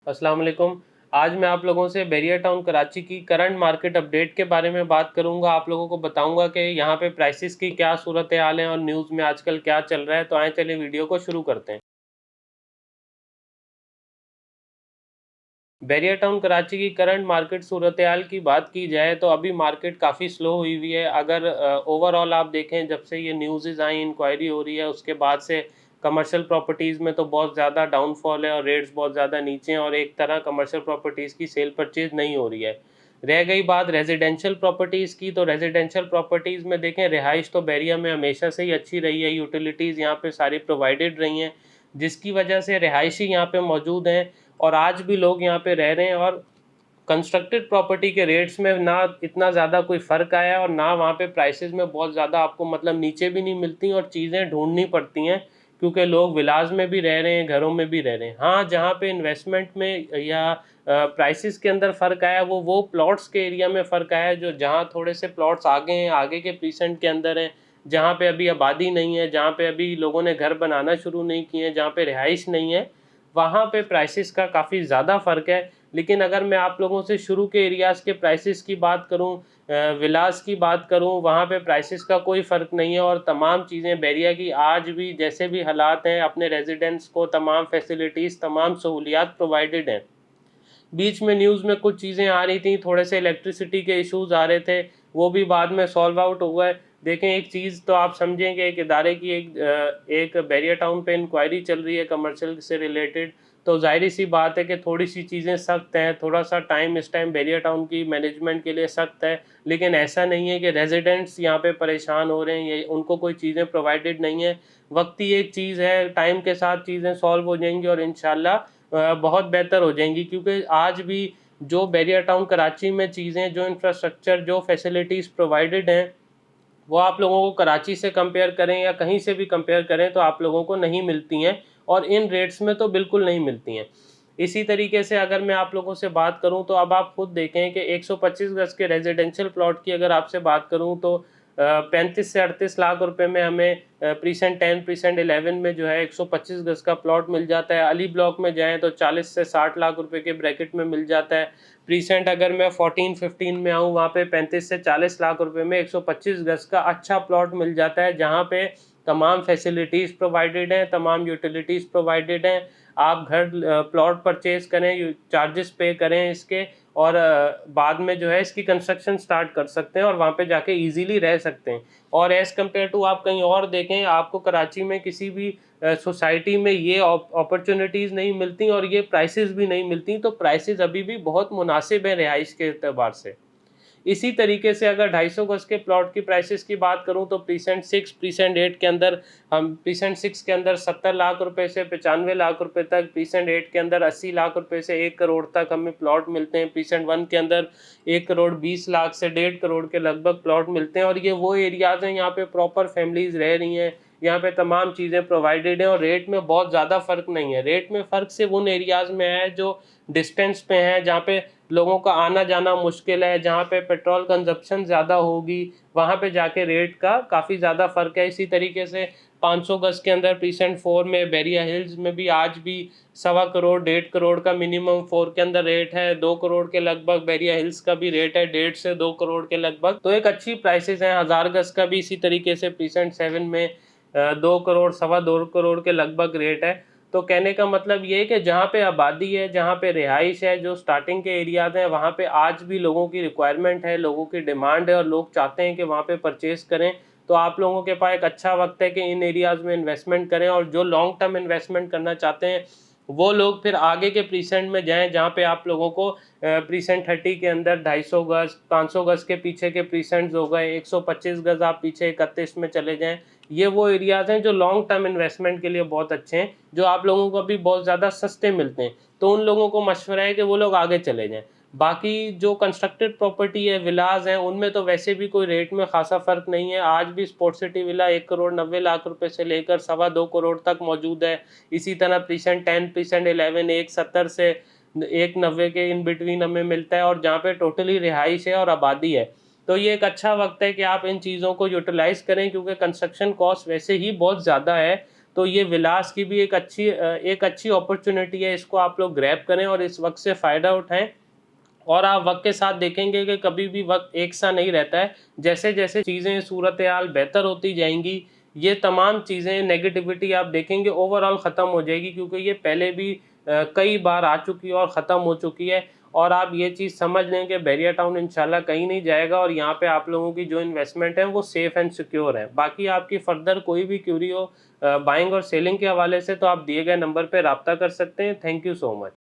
अस्सलाम वालेकुम। आज मैं आप लोगों से बैरिया टाउन कराची की करंट मार्केट अपडेट के बारे में बात करूंगा। आप लोगों को बताऊंगा कि यहाँ पे प्राइसेस की क्या सूरत हाल है और न्यूज़ में आजकल क्या चल रहा है। तो आए चलिए वीडियो को शुरू करते हैं। बैरिया टाउन कराची की करंट मार्केट सूरत हाल की बात की जाए तो अभी मार्केट काफ़ी स्लो हुई हुई है। अगर ओवरऑल आप देखें, जब से ये न्यूज़ आई, इंक्वायरी हो रही है, उसके बाद से कमर्शियल प्रॉपर्टीज़ में तो बहुत ज़्यादा डाउनफॉल है और रेट्स बहुत ज़्यादा नीचे हैं और एक तरह कमर्शियल प्रॉपर्टीज़ की सेल परचेज नहीं हो रही है। रह गई बात रेजिडेंशियल प्रॉपर्टीज़ की, तो रेजिडेंशियल प्रॉपर्टीज़ में देखें, रिहाइश तो बैरिया में हमेशा से ही अच्छी रही है। यूटिलिटीज़ यहाँ पे सारी प्रोवाइडेड रही हैं, जिसकी वजह से रिहायशी यहाँ पे मौजूद हैं और आज भी लोग यहाँ पे रह रहे हैं। और कंस्ट्रक्टेड प्रॉपर्टी के रेट्स में ना इतना ज़्यादा कोई फ़र्क आया है और ना वहाँ पे प्राइसेस में बहुत ज़्यादा आपको मतलब नीचे भी नहीं मिलती और चीज़ें ढूंढनी पड़ती हैं, क्योंकि लोग विलाज में भी रह रहे हैं, घरों में भी रह रहे हैं। हाँ, जहाँ पे इन्वेस्टमेंट में या प्राइसेस के अंदर फ़र्क आया वो प्लॉट्स के एरिया में फ़र्क आया है, जो जहाँ थोड़े से प्लॉट्स आगे हैं, आगे के प्रीसेंट के अंदर हैं, जहाँ पे अभी आबादी नहीं है, जहाँ पे अभी लोगों ने घर बनाना शुरू नहीं किए हैं, जहाँ पे रिहाइश नहीं है, वहाँ पे प्राइसेस का काफ़ी ज़्यादा फ़र्क है। लेकिन अगर मैं आप लोगों से शुरू के एरियाज़ के प्राइसेस की बात करूँ, विलास की बात करूँ, वहाँ पे प्राइसेस का कोई फ़र्क नहीं है और तमाम चीज़ें बैरिया की आज भी जैसे भी हालात हैं, अपने रेजिडेंट्स को तमाम फैसिलिटीज़, तमाम सहूलियात प्रोवाइडेड हैं। बीच में न्यूज़ में कुछ चीज़ें आ रही थी, थोड़े से इलेक्ट्रिसिटी के इश्यूज़ आ रहे थे, वो भी बाद में सॉल्व आउट हो गए। देखें, एक चीज़ तो आप समझें कि एक इदारे की एक बैरिया टाउन पे इंक्वायरी चल रही है कमर्शियल से रिलेटेड, तो ज़ाहिर सी बात है कि थोड़ी-सी चीज़ें सख्त हैं, थोड़ा-सा टाइम इस टाइम बैरिया टाउन की मैनेजमेंट के लिए सख्त है। लेकिन ऐसा नहीं है कि रेज़िडेंट्स यहाँ पे परेशान हो रहे हैं या उनको कोई चीज़ें प्रोवाइडेड नहीं है। वक़्ती एक चीज़ है, टाइम के साथ चीज़ें सॉल्व हो जाएँगी और इंशाल्लाह बहुत बेहतर हो जाएंगी, क्योंकि आज भी जो बैरिया टाउन कराची में चीज़ें, जो इंफ्रास्ट्रक्चर, जो फैसिलिटीज़ प्रोवाइडेड हैं, वो आप लोगों को कराची से कंपेयर करें या कहीं से भी कंपेयर करें तो आप लोगों को नहीं मिलती हैं और इन रेट्स में तो बिल्कुल नहीं मिलती हैं। इसी तरीके से अगर मैं आप लोगों से बात करूं तो अब आप खुद देखें कि 125 गज़ के रेजिडेंशियल प्लॉट की अगर आपसे बात करूं तो 35 से 38 लाख रुपए में हमें प्रीसेंट 10 प्रीसेंट 11 में जो है 125 गज़ का प्लॉट मिल जाता है। अली ब्लॉक में जाएँ तो 40 से 60 लाख रुपए के ब्रैकेट में मिल जाता है। प्रीसेंट अगर मैं 14-15 में आऊँ, वहाँ पे 35 से 40 लाख रुपए में 125 गज़ का अच्छा प्लॉट मिल जाता है, जहाँ पे तमाम फैसिलिटीज़ प्रोवाइडेड हैं, तमाम यूटिलिटीज़ प्रोवाइडेड हैं। आप घर प्लॉट परचेज़ करें, चार्जेस पे करें इसके और बाद में जो है इसकी कंस्ट्रक्शन स्टार्ट कर सकते हैं और वहाँ पे जाके ईज़िली रह सकते हैं। और एज़ कम्पेयर टू आप कहीं और देखें, आपको कराची में किसी भी सोसाइटी में ये अपॉर्चुनिटीज़ नहीं मिलती और ये प्राइसेस भी नहीं मिलती, तो प्राइसेस अभी भी बहुत मुनासिब हैं रिहाइश के एतबार से। इसी तरीके से अगर 250 गज़ के प्लॉट की प्राइसेस की बात करूं तो प्रीसेंट 6 प्रीसेंट 8 के अंदर हम प्रीसेंट 6 के अंदर 70 लाख रुपए से 95 लाख रुपए तक, प्रीसेंट 8 के अंदर 80 लाख रुपए से 1 करोड़ तक हमें प्लॉट मिलते हैं, प्रीसेंट 1 के अंदर 1 करोड़ 20 लाख से 1.5 करोड़ के लगभग प्लॉट मिलते हैं। और ये वो एरियाज़ हैं, यहाँ पे प्रॉपर फैमिलीज़ रह रही हैं, यहाँ पे तमाम चीज़ें प्रोवाइडेड हैं और रेट में बहुत ज़्यादा फ़र्क नहीं है। रेट में फ़र्क सिर्फ उन एरियाज़ में है जो डिस्टेंस पे हैं, जहाँ पे लोगों का आना जाना मुश्किल है, जहाँ पे पेट्रोल कंजप्शन ज़्यादा होगी, वहाँ पे जाके रेट का काफ़ी ज़्यादा फ़र्क है। इसी तरीके से 500 गज़ के अंदर प्रीसेंट 4 में बैरिया हिल्स में भी आज भी 1.25 करोड़ 1.5 करोड़ का मिनिमम 4 के अंदर रेट है, 2 करोड़ के लगभग बैरिया हिल्स का भी रेट है, 1.5 से 2 करोड़ के लगभग। तो एक अच्छी प्राइसेस हैं। 1000 गज़ का भी इसी तरीके से प्रीसेंट 7 में 2 करोड़ 2.25 करोड़ के लगभग रेट है। तो कहने का मतलब ये है कि जहाँ पे आबादी है, जहाँ पे रिहाइश है, जो स्टार्टिंग के एरियाज़ हैं, वहाँ पे आज भी लोगों की रिक्वायरमेंट है, लोगों की डिमांड है और लोग चाहते हैं कि वहाँ पे परचेज़ करें। तो आप लोगों के पास एक अच्छा वक्त है कि इन एरियाज़ में इन्वेस्टमेंट करें और जो लॉन्ग टर्म इन्वेस्टमेंट करना चाहते हैं, वो लोग फिर आगे के प्रीसेंट में जाएँ, जहाँ पे आप लोगों को प्रीसेंट 30 के अंदर 250 गज़, 500 गज़ के पीछे के प्रीसेंट्स हो गए, 125 गज़ आप पीछे 31 में चले जाएँ। ये वो एरियाज़ हैं जो लॉन्ग टर्म इन्वेस्टमेंट के लिए बहुत अच्छे हैं, जो आप लोगों को अभी बहुत ज़्यादा सस्ते मिलते हैं। तो उन लोगों को मशवरा है कि वो लोग आगे चले जाएँ। बाकी जो कंस्ट्रक्टेड प्रॉपर्टी है, विलाज़ हैं, उनमें तो वैसे भी कोई रेट में ख़ासा फ़र्क नहीं है। आज भी sport city villa 1 crore 90 lakh रुपए से लेकर 2.25 करोड़ तक मौजूद है। इसी तरह प्रीसेंट 10, प्रीसेंट 11 170 से 190 के इन बिटवीन हमें मिलता है और जहाँ पे टोटली रिहाइश है और आबादी है। तो ये एक अच्छा वक्त है कि आप इन चीज़ों को यूटिलाइज़ करें, क्योंकि कंस्ट्रक्शन कॉस्ट वैसे ही बहुत ज़्यादा है। तो ये विलास की भी एक अच्छी अपॉर्चुनिटी है, इसको आप लोग ग्रैब करें और इस वक्त से फ़ायदा उठाएं। और आप वक्त के साथ देखेंगे कि कभी भी वक्त एक सा नहीं रहता है। जैसे जैसे चीज़ें सूरत हाल बेहतर होती जाएंगी, ये तमाम चीज़ें नेगेटिविटी आप देखेंगे ओवरऑल ख़त्म हो जाएगी, क्योंकि ये पहले भी कई बार आ चुकी है और ख़त्म हो चुकी है। और आप ये चीज़ समझ लें कि बैरिया टाउन इंशाल्लाह कहीं नहीं जाएगा और यहाँ पे आप लोगों की जो इन्वेस्टमेंट है वो सेफ़ एंड सिक्योर है। बाकी आपकी फर्दर कोई भी क्यूरी हो बाइंग और सेलिंग के हवाले से, तो आप दिए गए नंबर पे रब्ता कर सकते हैं। Thank you so much.